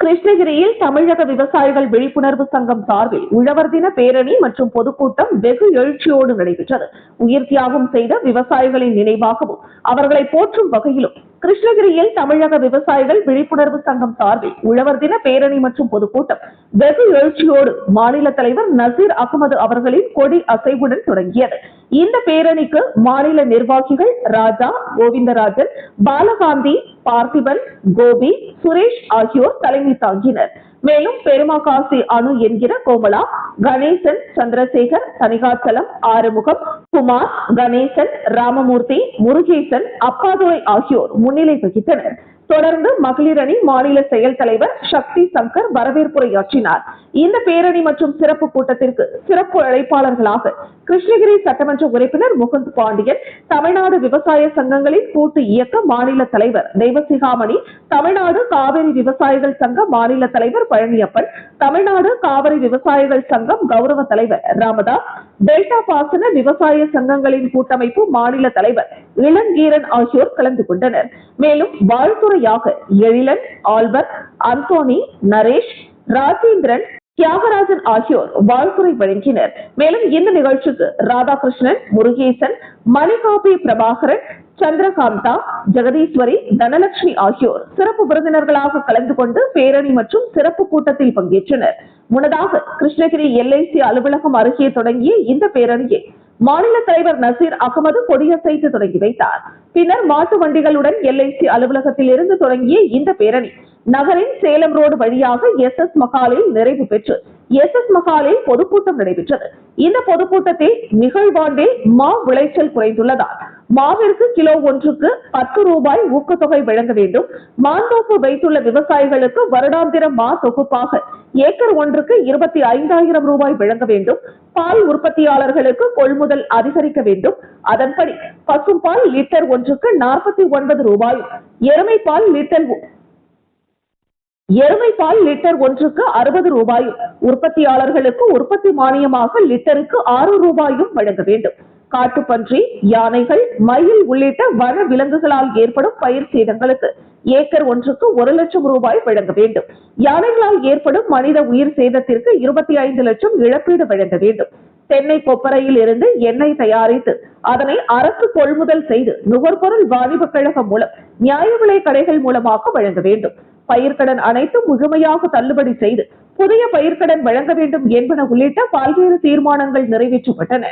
கிருஷ்ணகிரியில் தமிழக விவசாயிகள் விழிப்புணர்வு சங்கம் சார்பில் உழவர் தின பேரணி மற்றும் பொதுக்கூட்டம் வெகு எழுச்சியோடு நடைபெற்றது. உயிர் தியாகம் செய்த விவசாயிகளின் நினைவாகவும் அவர்களை போற்றும் வகையிலும் கிருஷ்ணகிரியில் தமிழக விவசாயிகள் விழிப்புணர்வு சங்கம் சார்பில் உழவர் தின பேரணி மற்றும் பொதுக்கூட்டம் வெகு எழுச்சியோடு மாநில தலைவர் நசீர் அகமது அவர்களின் கொடி அசைவுடன் தொடங்கியது. இந்த பேரணிக்கு மாநில நிர்வாகிகள் ராஜா, கோவிந்தராஜன், பாலகாந்தி, பார்த்திபன், கோபி, சுரேஷ் ஆகியோர் தலைமை தாங்கினர். மேலும் பெருமாகாசி அணு என்கிற கோமலா, கணேசன், சந்திரசேகர், தனிகாச்சலம், ஆறுமுகம், குமார், கணேசன், ராமமூர்த்தி, முருகேசன், அப்பாதுரை ஆகியோர் முன்னிலை வகித்தனர். தொடர்ந்து மகளிர் அணி மாநில செயல் தலைவர் சக்தி சங்கர் வரவேற்புரையாற்றினார். இந்த பேரணி மற்றும் சிறப்பு கூட்டத்திற்கு சிறப்பு அழைப்பாளர்களாக கிருஷ்ணகிரி சட்டமன்ற உறுப்பினர் முகுந்த் பாண்டியன், தமிழ்நாடு விவசாய சங்கங்களின் கூட்டு இயக்க மாநில தலைவர் தெய்வசிகாமணி, தமிழ்நாடு காவிரி விவசாயிகள் சங்க மாநில தலைவர் பழனியப்பன், தமிழ்நாடு காவிரி விவசாயிகள் சங்கம் கௌரவ தலைவர் ராமதாஸ், டெல்டா பாசன விவசாய சங்கங்களின் கூட்டமைப்பு மாநில தலைவர் இளங்கீரன் ஆகியோர் கலந்து கொண்டனர். மேலும் வாழ்த்துறையாக எழிலன், ஆல்பர்ட், அந்தோனி, நரேஷ், ராஜேந்திரன், தியாகராஜன் ஆகியோர் வாழ்த்துறை வழங்கினர். மேலும் இந்த நிகழ்ச்சிக்கு ராதாகிருஷ்ணன், முருகேசன், மணிகாபி பிரபாகரன், சந்திரகாந்தா, ஜெகதீஸ்வரி, தனலட்சுமி ஆகியோர் சிறப்பு விருந்தினர்களாக கலந்து கொண்டு பேரணி மற்றும் சிறப்பு கூட்டத்தில் பங்கேற்றனர். முன்னதாக கிருஷ்ணகிரி LIC அலுவலகம் அருகே தொடங்கிய இந்த பேரணியை மாநில தலைவர் நசீர் அகமது கொடியசைத்து தொடங்கி வைத்தார். பின்னர் மாட்டு வண்டிகளுடன் LIC அலுவலகத்தில் இருந்து தொடங்கிய இந்த பேரணி நகரின் சேலம் ரோடு வழியாக SS மகாலில் நிறைவு பெற்று SS மகாலில் பொதுக்கூட்டம் நடைபெற்றது. இந்த பொதுக்கூட்டத்தில் நிகழ்வாண்டில் மா விளைச்சல் குறைந்துள்ளதால் மாவிற்கு கிலோ ஒன்றுக்கு 10 ரூபாய் ஊக்கத்தொகை வழங்க வேண்டும், மாந்தோப்பு வைத்துள்ள விவசாயிகளுக்கு வருடாந்திர மா தொகுப்பாக ஏக்கர் ஒன்றுக்கு 25,000 ரூபாய் வழங்க வேண்டும், பால் உற்பத்தியாளர்களுக்கு கொள்முதல் அதிகரிக்க வேண்டும், அதன்படி பசும்பால் லிட்டர் ஒன்றுக்கு 49 ரூபாயும், எருமைப்பால் லிட்டர் ஒன்றுக்கு 60 ரூபாயும், உற்பத்தியாளர்களுக்கு உற்பத்தி மானியமாக லிட்டருக்கு 6 ரூபாயும் வழங்க வேண்டும். காட்டுப்பன்றி, யானைகள், மயில் உள்ளிட்ட வன விலங்குகளால் ஏற்படும் பயிர் சேதங்களுக்கு ஏக்கர் ஒன்றுக்கு 1 லட்சம் ரூபாய் வழங்க வேண்டும். யானைகளால் ஏற்படும் மனித உயிர் சேதத்திற்கு 25 லட்சம் இழப்பீடு வழங்க வேண்டும். தென்னை கொப்பரையில் இருந்து எண்ணெய் தயாரித்து அதனை அரசு கொள்முதல் செய்து நுகர்பொருள் வாணிப கழகம் மூலம் நியாய விலை கடைகள் மூலமாக வழங்க வேண்டும். பயிர்க்கடன் அனைத்தும் முழுமையாக தள்ளுபடி செய்து புதிய பயிர்க்கடன் வழங்க வேண்டும் என்பன உள்ளிட்ட பல்வேறு தீர்மானங்கள் நிறைவேற்றப்பட்டன.